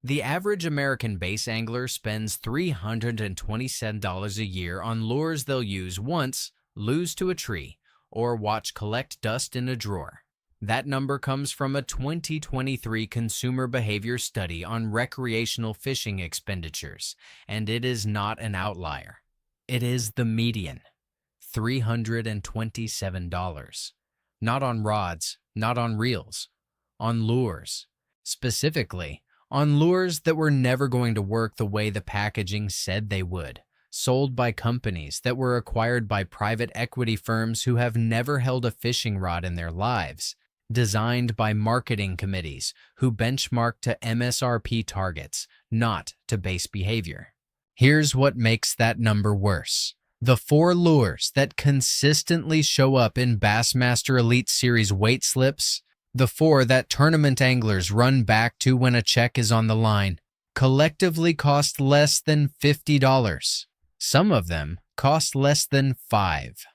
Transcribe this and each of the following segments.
The average American bass angler spends $327 a year on lures they'll use once, lose to a tree, or watch collect dust in a drawer. That number comes from a 2023 consumer behavior study on recreational fishing expenditures, and it is not an outlier. It is the median, $327. Not on rods, not on reels, on lures. Specifically, on lures that were never going to work the way the packaging said they would, sold by companies that were acquired by private equity firms who have never held a fishing rod in their lives, designed by marketing committees who benchmark to MSRP targets, not to base behavior. Here's what makes that number worse. The 4 lures that consistently show up in Bassmaster Elite Series weight slips, the 4 that tournament anglers run back to when a check is on the line, collectively cost less than $50. Some of them cost less than $5.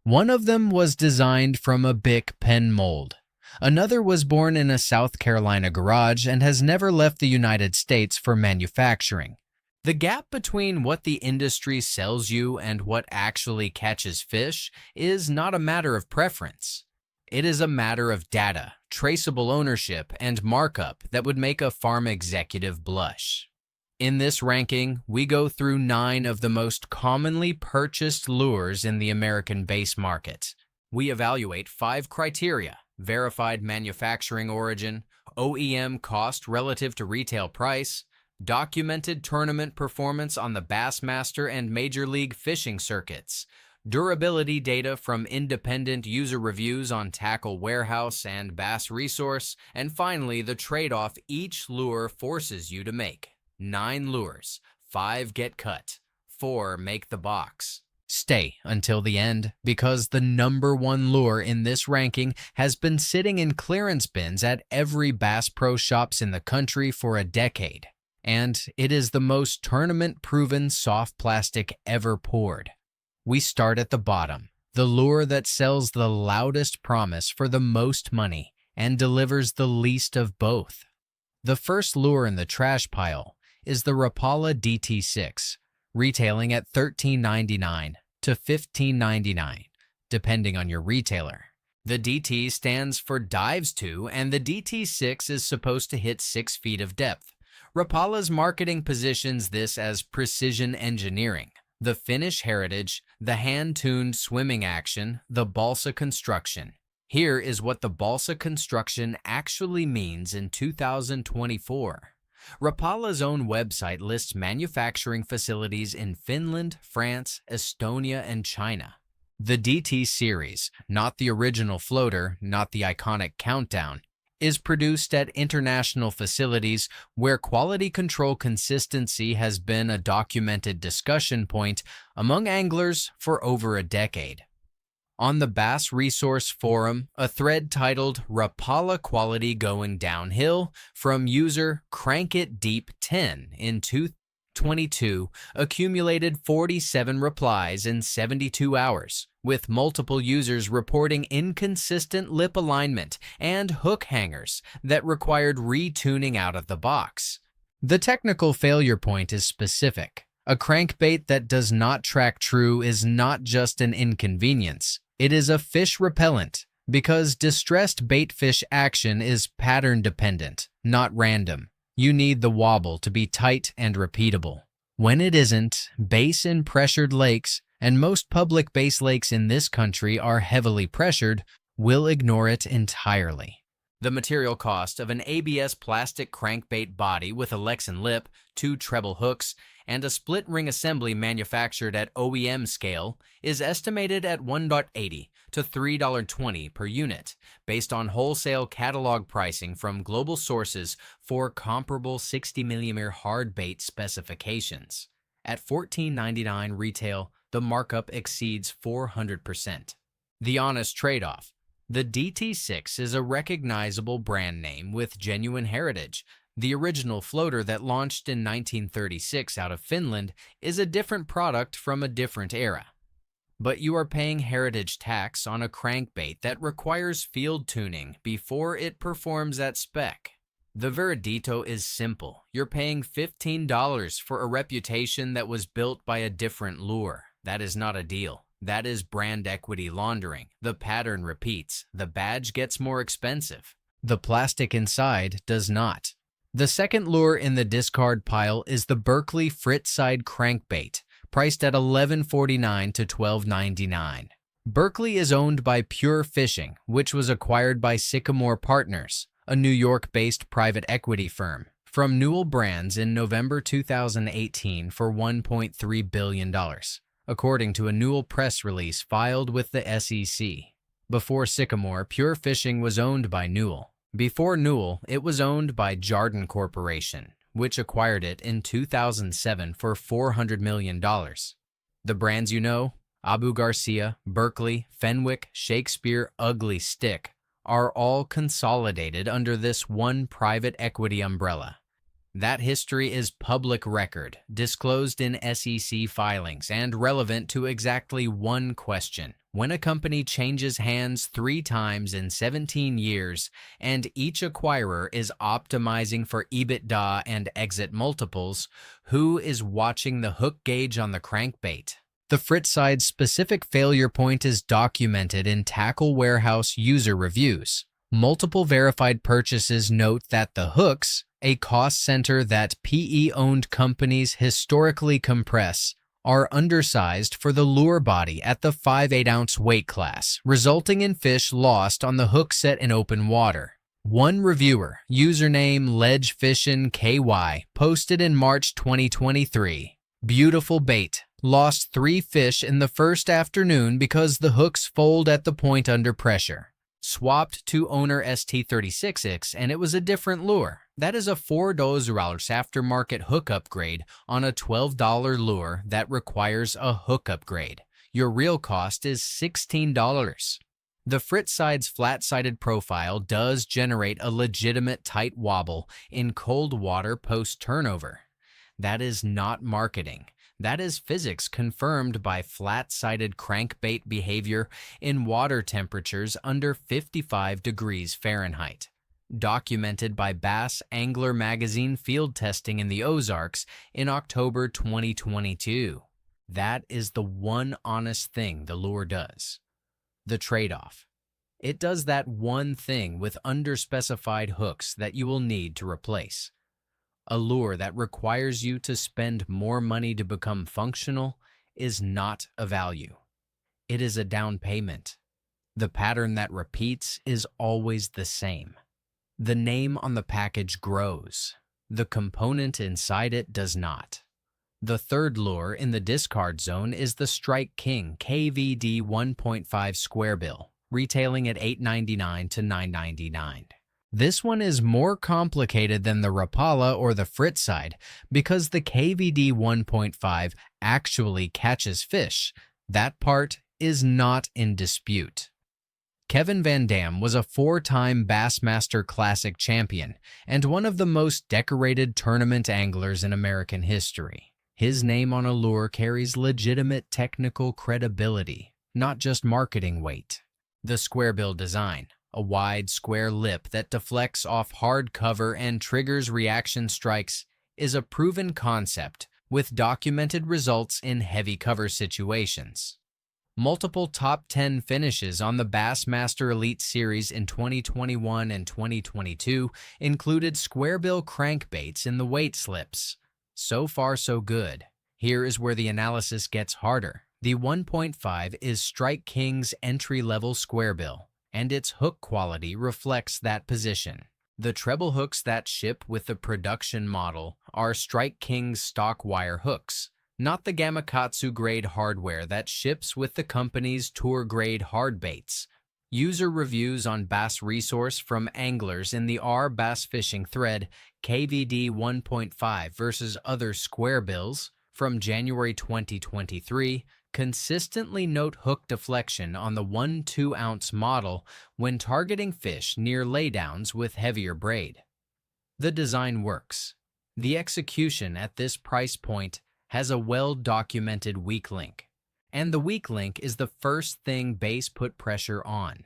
One of them was designed from a Bic pen mold. Another was born in a South Carolina garage and has never left the United States for manufacturing. The gap between what the industry sells you and what actually catches fish is not a matter of preference. It is a matter of data, traceable ownership, and markup that would make a farm executive blush. In this ranking, we go through 9 of the most commonly purchased lures in the American bass market. We evaluate 5 criteria: verified manufacturing origin, OEM cost relative to retail price, documented tournament performance on the Bassmaster and Major League fishing circuits, durability data from independent user reviews on Tackle Warehouse and Bass Resource, and finally, the trade-off each lure forces you to make. 9 lures, 5 get cut, 4 make the box. Stay until the end, because the number 1 lure in this ranking has been sitting in clearance bins at every Bass Pro Shops in the country for a decade. And it is the most tournament-proven soft plastic ever poured. We start at the bottom, the lure that sells the loudest promise for the most money and delivers the least of both. The first lure in the trash pile is the Rapala DT6, retailing at $13.99 to $15.99, depending on your retailer. The DT stands for Dives To, and the DT6 is supposed to hit 6 feet of depth. Rapala's marketing positions this as precision engineering, the Finnish heritage, the hand-tuned swimming action, the balsa construction. Here is what the balsa construction actually means in 2024. Rapala's own website lists manufacturing facilities in Finland, France, Estonia, and China. The DT series, not the original floater, not the iconic Countdown, is produced at international facilities where quality control consistency has been a documented discussion point among anglers for over a decade. On the Bass Resource Forum, a thread titled Rapala Quality Going Downhill from user CrankItDeep10 in 2022 accumulated 47 replies in 72 hours, with multiple users reporting inconsistent lip alignment and hook hangers that required retuning out of the box. The technical failure point is specific. A crankbait that does not track true is not just an inconvenience. It is a fish repellent, because distressed baitfish action is pattern dependent, not random. You need the wobble to be tight and repeatable. When it isn't, bass in pressured lakes, and most public bass lakes in this country are heavily pressured, will ignore it entirely. The material cost of an ABS plastic crankbait body with a Lexan lip, 2 treble hooks, and a split ring assembly manufactured at OEM scale is estimated at $1.80 to $3.20 per unit, based on wholesale catalog pricing from global sources for comparable 60mm hard bait specifications. At $14.99 retail, the markup exceeds 400%. The honest trade-off. The DT6 is a recognizable brand name with genuine heritage. The original floater that launched in 1936 out of Finland is a different product from a different era. But you are paying heritage tax on a crankbait that requires field tuning before it performs at spec. The veredito is simple. You're paying $15 for a reputation that was built by a different lure. That is not a deal. That is brand equity laundering. The pattern repeats. The badge gets more expensive. The plastic inside does not. The second lure in the discard pile is the Berkley Frit-Side Crankbait, priced at $11.49 to $12.99. Berkley is owned by Pure Fishing, which was acquired by Sycamore Partners, a New York-based private equity firm, from Newell Brands in November 2018 for $1.3 billion, according to a Newell press release filed with the SEC. Before Sycamore, Pure Fishing was owned by Newell. Before Newell, it was owned by Jarden Corporation, which acquired it in 2007 for $400 million. The brands you know, Abu Garcia, Berkley, Fenwick, Shakespeare, Ugly Stick, are all consolidated under this one private equity umbrella. That history is public record, disclosed in SEC filings, and relevant to exactly one question. When a company changes hands 3 times in 17 years, and each acquirer is optimizing for EBITDA and exit multiples, who is watching the hook gauge on the crankbait? The Frit-Side's specific failure point is documented in Tackle Warehouse user reviews. Multiple verified purchases note that the hooks, a cost center that PE-owned companies historically compress, are undersized for the lure body at the 5/8-ounce weight class, resulting in fish lost on the hook set in open water. One reviewer, username LedgeFishinKY, posted in March 2023, "Beautiful bait. Lost 3 fish in the first afternoon because the hooks fold at the point under pressure. Swapped to owner ST36X and it was a different lure. That is a $4 aftermarket hook upgrade on a $12 lure that requires a hook upgrade. Your real cost is $16. The Frit-Side's flat-sided profile does generate a legitimate tight wobble in cold water post-turnover. That is not marketing. That is physics confirmed by flat-sided crankbait behavior in water temperatures under 55 degrees Fahrenheit. Documented by Bass Angler Magazine field testing in the Ozarks in October 2022. That is the one honest thing the lure does. The trade-off. It does that one thing with underspecified hooks that you will need to replace. A lure that requires you to spend more money to become functional is not a value. It is a down payment. The pattern that repeats is always the same. The name on the package grows. The component inside it does not. The third lure in the discard zone is the Strike King KVD 1.5 square bill, retailing at $8.99 to $9.99. This one is more complicated than the Rapala or the Frit-Side because the KVD 1.5 actually catches fish. That part is not in dispute. Kevin Van Dam was a 4-time Bassmaster Classic champion and one of the most decorated tournament anglers in American history. His name on a lure carries legitimate technical credibility, not just marketing weight. The square bill design, a wide square lip that deflects off hard cover and triggers reaction strikes, is a proven concept with documented results in heavy cover situations. Multiple top 10 finishes on the Bassmaster Elite Series in 2021 and 2022 included square bill crankbaits in the weight slips. So far, so good. Here is where the analysis gets harder. The 1.5 is Strike King's entry-level square bill, and its hook quality reflects that position. The treble hooks that ship with the production model are Strike King's stock wire hooks, not the Gamakatsu grade hardware that ships with the company's tour grade hard baits. User reviews on Bass Resource from anglers in the R Bass Fishing thread, KVD 1.5 versus other square bills, from January 2023, consistently note hook deflection on the 1-2-ounce model when targeting fish near laydowns with heavier braid. The design works. The execution at this price point has a well-documented weak link, and the weak link is the first thing bass put pressure on.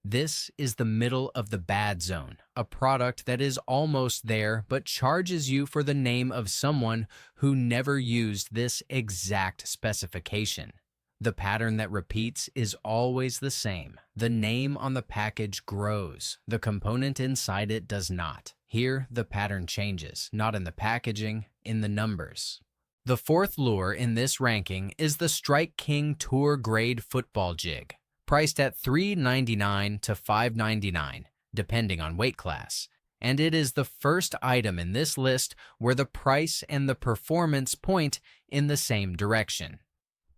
This is the middle of the bad zone, a product that is almost there but charges you for the name of someone who never used this exact specification. The pattern that repeats is always the same. The name on the package grows. The component inside it does not. Here, the pattern changes, not in the packaging, in the numbers. The fourth lure in this ranking is the Strike King Tour Grade Football Jig, priced at $3.99 to $5.99, depending on weight class. And it is the first item in this list where the price and the performance point in the same direction.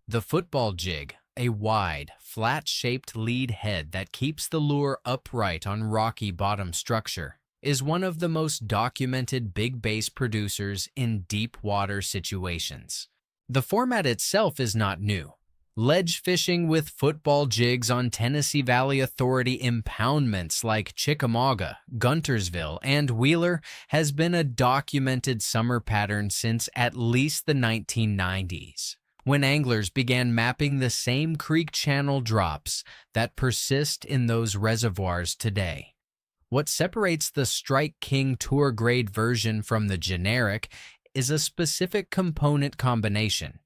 The football jig, a wide, flat-shaped lead head that keeps the lure upright on rocky bottom structure, is one of the most documented big bass producers in deep water situations. The format itself is not new. Ledge fishing with football jigs on Tennessee Valley Authority impoundments like Chickamauga, Guntersville, and Wheeler has been a documented summer pattern since at least the 1990s, when anglers began mapping the same creek channel drops that persist in those reservoirs today. What separates the Strike King Tour Grade version from the generic is a specific component combination.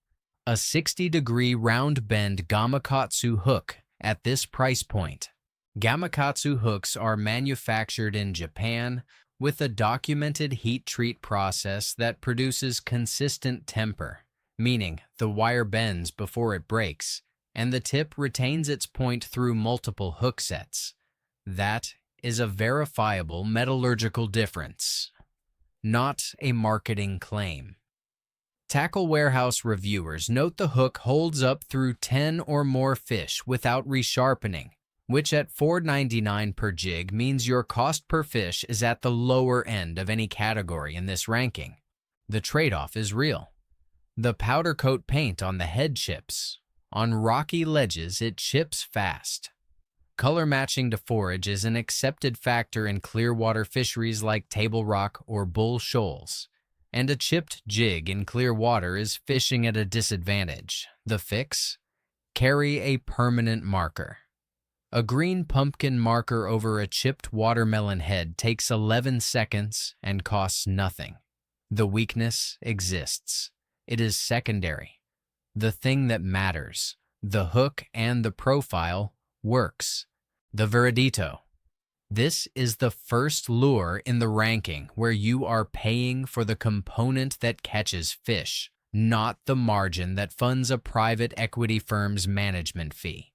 A 60-degree round bend Gamakatsu hook at this price point. Gamakatsu hooks are manufactured in Japan with a documented heat treat process that produces consistent temper, meaning the wire bends before it breaks, and the tip retains its point through multiple hook sets. That is a verifiable metallurgical difference, not a marketing claim. Tackle Warehouse reviewers note the hook holds up through 10 or more fish without resharpening, which at $4.99 per jig means your cost per fish is at the lower end of any category in this ranking. The trade-off is real. The powder coat paint on the head chips. On rocky ledges, it chips fast. Color matching to forage is an accepted factor in clear water fisheries like Table Rock or Bull Shoals, and a chipped jig in clear water is fishing at a disadvantage. The fix? Carry a permanent marker. A green pumpkin marker over a chipped watermelon head takes 11 seconds and costs nothing. The weakness exists. It is secondary. The thing that matters, the hook and the profile, works. The Veredito. This is the first lure in the ranking where you are paying for the component that catches fish, not the margin that funds a private equity firm's management fee.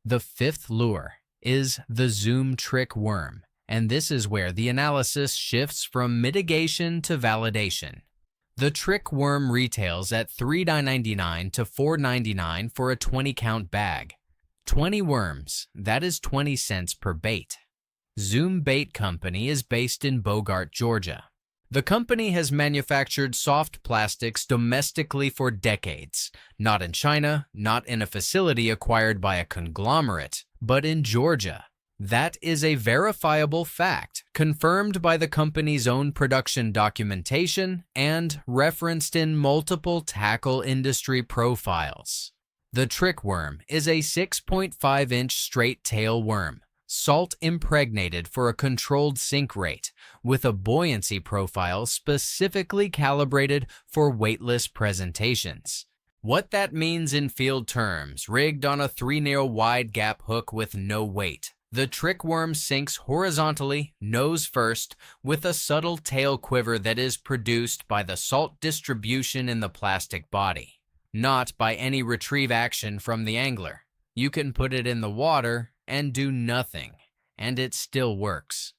The fifth lure is the Zoom Trick Worm, and this is where the analysis shifts from mitigation to validation. The Trick Worm retails at $3.99 to $4.99 for a 20-count bag. 20 worms, that is 20 cents per bait. Zoom Bait Company is based in Bogart, Georgia. The company has manufactured soft plastics domestically for decades, not in China, not in a facility acquired by a conglomerate, but in Georgia. That is a verifiable fact, confirmed by the company's own production documentation and referenced in multiple tackle industry profiles. The Trick Worm is a 6.5-inch straight tail worm, salt impregnated for a controlled sink rate, with a buoyancy profile specifically calibrated for weightless presentations. What that means in field terms, rigged on a 3-nail wide gap hook with no weight. The Trick Worm sinks horizontally, nose first, with a subtle tail quiver that is produced by the salt distribution in the plastic body, not by any retrieve action from the angler. You can put it in the water and do nothing, and it still works.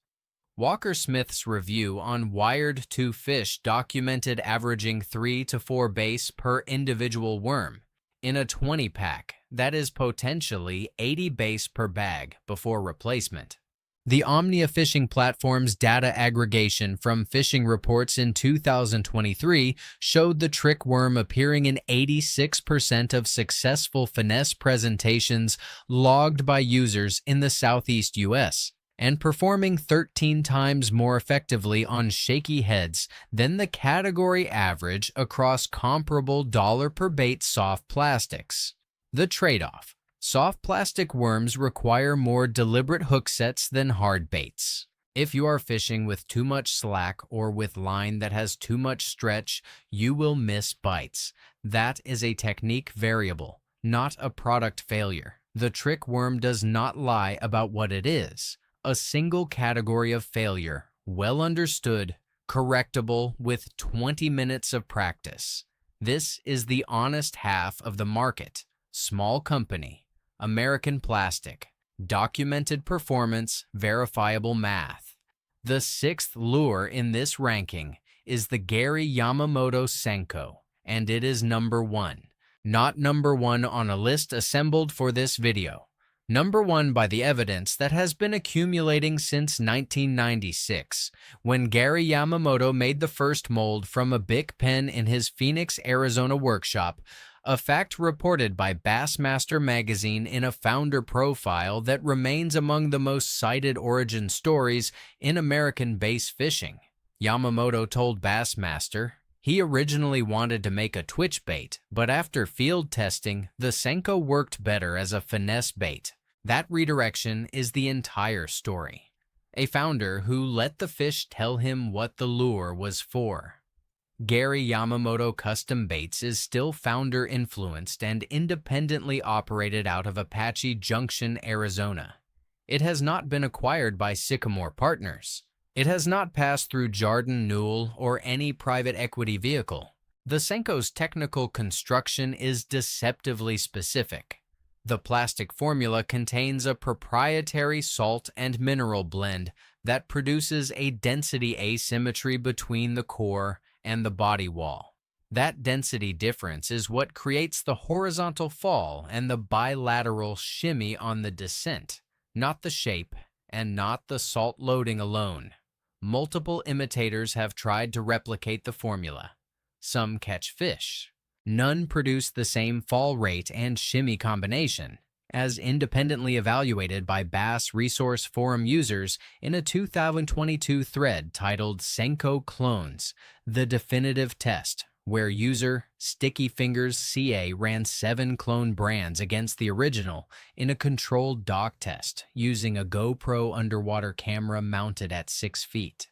Walker Smith's review on Wired to Fish documented averaging 3 to 4 bass per individual worm in a 20-pack, that is potentially 80 bass per bag before replacement. The Omnia Fishing Platform's data aggregation from fishing reports in 2023 showed the Trick Worm appearing in 86% of successful finesse presentations logged by users in the Southeast U.S., and performing 13 times more effectively on shaky heads than the category average across comparable dollar per bait soft plastics. The trade-off: Soft plastic worms require more deliberate hook sets than hard baits. If you are fishing with too much slack or with line that has too much stretch, you will miss bites. That is a technique variable, not a product failure. The trick worm does not lie about what it is. A single category of failure, well understood, correctable with 20 minutes of practice. This is the honest half of the market. Small company, American Plastic, documented performance, verifiable math. The sixth lure in this ranking is the Gary Yamamoto Senko, and it is number 1. Not number 1 on a list assembled for this video. Number 1 by the evidence that has been accumulating since 1996, when Gary Yamamoto made the first mold from a Bic pen in his Phoenix, Arizona workshop, a fact reported by Bassmaster magazine in a founder profile that remains among the most cited origin stories in American bass fishing. Yamamoto told Bassmaster he originally wanted to make a twitch bait, but after field testing, the Senko worked better as a finesse bait. That redirection is the entire story. A founder who let the fish tell him what the lure was for. Gary Yamamoto Custom Baits is still founder-influenced and independently operated out of Apache Junction, Arizona. It has not been acquired by Sycamore Partners. It has not passed through Jarden Newell or any private equity vehicle. The Senko's technical construction is deceptively specific. The plastic formula contains a proprietary salt and mineral blend that produces a density asymmetry between the core and the body wall. That density difference is what creates the horizontal fall and the bilateral shimmy on the descent, not the shape and not the salt loading alone. Multiple imitators have tried to replicate the formula. Some catch fish. None produce the same fall rate and shimmy combination, as independently evaluated by Bass Resource Forum users in a 2022 thread titled Senko Clones, the Definitive Test, where user Sticky Fingers CA ran 7 clone brands against the original in a controlled dock test using a GoPro underwater camera mounted at 6 feet.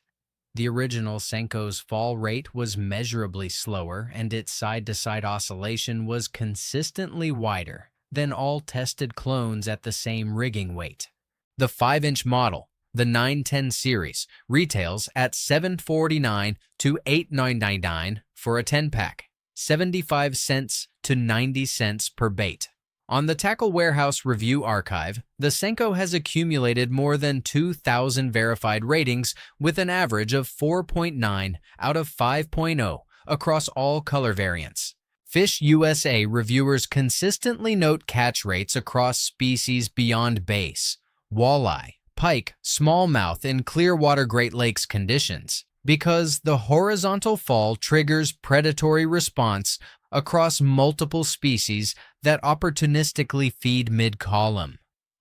The original Senko's fall rate was measurably slower and its side-to-side oscillation was consistently wider than all tested clones at the same rigging weight. The 5-inch model, the 910 series, retails at $749 to $899 for a 10-pack, 75 cents to 90 cents per bait. On the Tackle Warehouse Review Archive, the Senko has accumulated more than 2,000 verified ratings with an average of 4.9 out of 5.0 across all color variants. Fish USA reviewers consistently note catch rates across species beyond bass, walleye, pike, smallmouth in clearwater Great Lakes conditions, because the horizontal fall triggers predatory response across multiple species that opportunistically feed mid-column.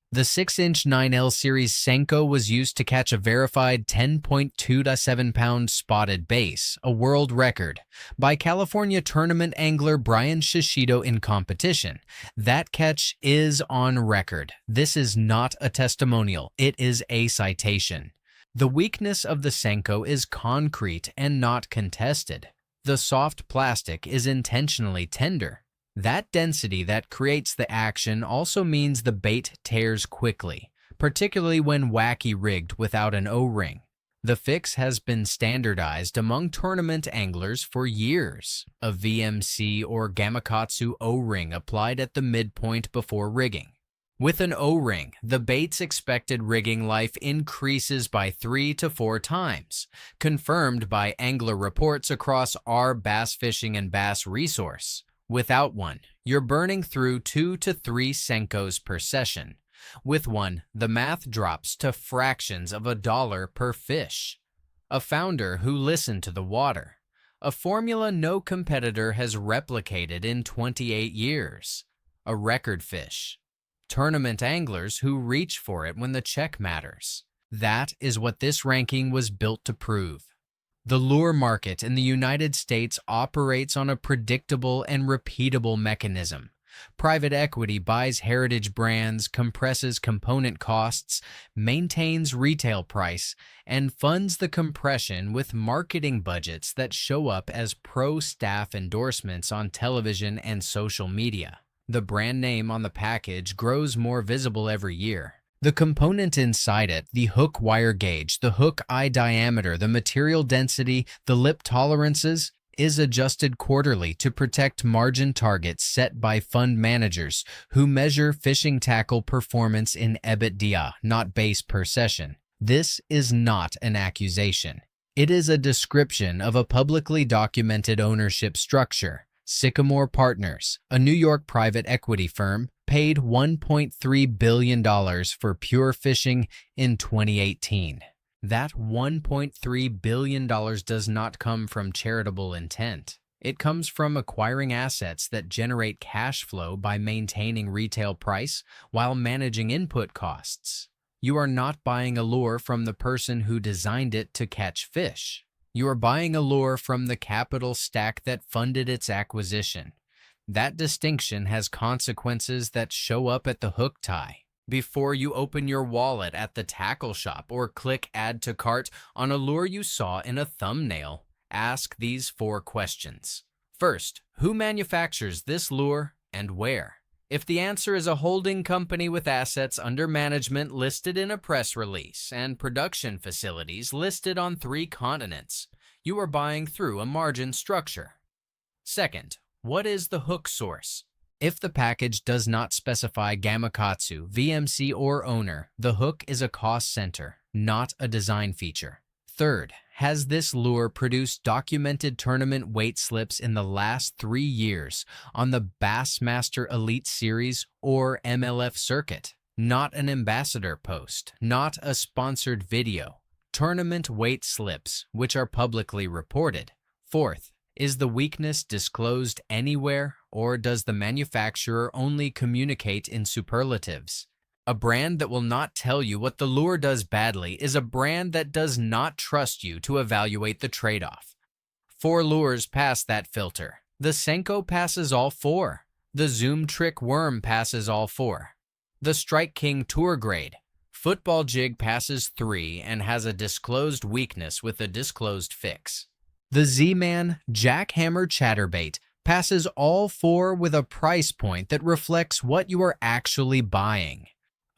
The 6-inch 9L series Senko was used to catch a verified 10.2 to 7-pound spotted bass, a world record, by California tournament angler Brian Shishido in competition. That catch is on record. This is not a testimonial. It is a citation. The weakness of the Senko is concrete and not contested. The soft plastic is intentionally tender. That density that creates the action also means the bait tears quickly, particularly when wacky rigged without an O-ring. The fix has been standardized among tournament anglers for years. A VMC or Gamakatsu O-ring applied at the midpoint before rigging. With an O-ring, the bait's expected rigging life increases by 3 to 4 times, confirmed by angler reports across our Bass Fishing and Bass Resource. Without one, you're burning through 2 to 3 Senkos per session. With one, the math drops to fractions of $1 per fish. A founder who listened to the water. A formula no competitor has replicated in 28 years. A record fish. Tournament anglers who reach for it when the check matters. That is what this ranking was built to prove. The lure market in the United States operates on a predictable and repeatable mechanism. Private equity buys heritage brands, compresses component costs, maintains retail price, and funds the compression with marketing budgets that show up as pro-staff endorsements on television and social media. The brand name on the package grows more visible every year. The component inside it, the hook wire gauge, the hook eye diameter, the material density, the lip tolerances, is adjusted quarterly to protect margin targets set by fund managers who measure fishing tackle performance in EBITDA, not base per session. This is not an accusation. It is a description of a publicly documented ownership structure. Sycamore Partners, a New York private equity firm, paid $1.3 billion for Pure Fishing in 2018. That $1.3 billion does not come from charitable intent. It comes from acquiring assets that generate cash flow by maintaining retail price while managing input costs. You are not buying a lure from the person who designed it to catch fish. You are buying a lure from the capital stack that funded its acquisition. That distinction has consequences that show up at the hook tie. Before you open your wallet at the tackle shop or click Add to Cart on a lure you saw in a thumbnail, ask these 4 questions. First, who manufactures this lure and where? If the answer is a holding company with assets under management listed in a press release and production facilities listed on 3 continents, you are buying through a margin structure. Second, what is the hook source? If the package does not specify Gamakatsu, VMC, or owner, the hook is a cost center, not a design feature. Third, has this lure produced documented tournament weight slips in the last 3 years on the Bassmaster Elite Series or MLF circuit? Not an ambassador post, not a sponsored video. Tournament weight slips, which are publicly reported. Fourth, is the weakness disclosed anywhere, or does the manufacturer only communicate in superlatives? A brand that will not tell you what the lure does badly is a brand that does not trust you to evaluate the trade-off. 4 lures pass that filter. The Senko passes all 4. The Zoom Trick Worm passes all 4. The Strike King Tour Grade Football Jig passes 3 and has a disclosed weakness with a disclosed fix. The Z-Man Jackhammer Chatterbait passes all 4 with a price point that reflects what you are actually buying.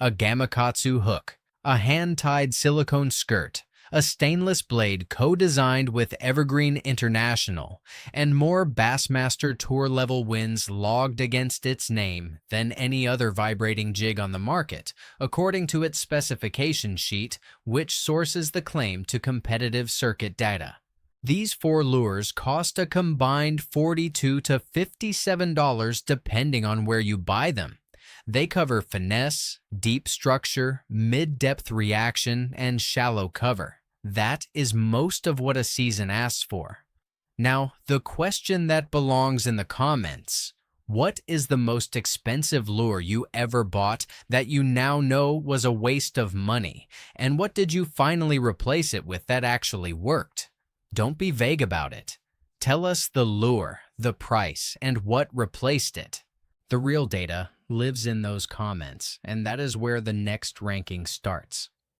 A Gamakatsu hook, a hand-tied silicone skirt, a stainless blade co-designed with Evergreen International, and more Bassmaster Tour-level wins logged against its name than any other vibrating jig on the market, according to its specification sheet, which sources the claim to competitive circuit data. These 4 lures cost a combined $42 to $57 depending on where you buy them. They cover finesse, deep structure, mid-depth reaction, and shallow cover. That is most of what a season asks for. Now, the question that belongs in the comments: what is the most expensive lure you ever bought that you now know was a waste of money? And what did you finally replace it with that actually worked? Don't be vague about it. Tell us the lure, the price, and what replaced it. The real data lives in those comments, and that is where the next ranking starts.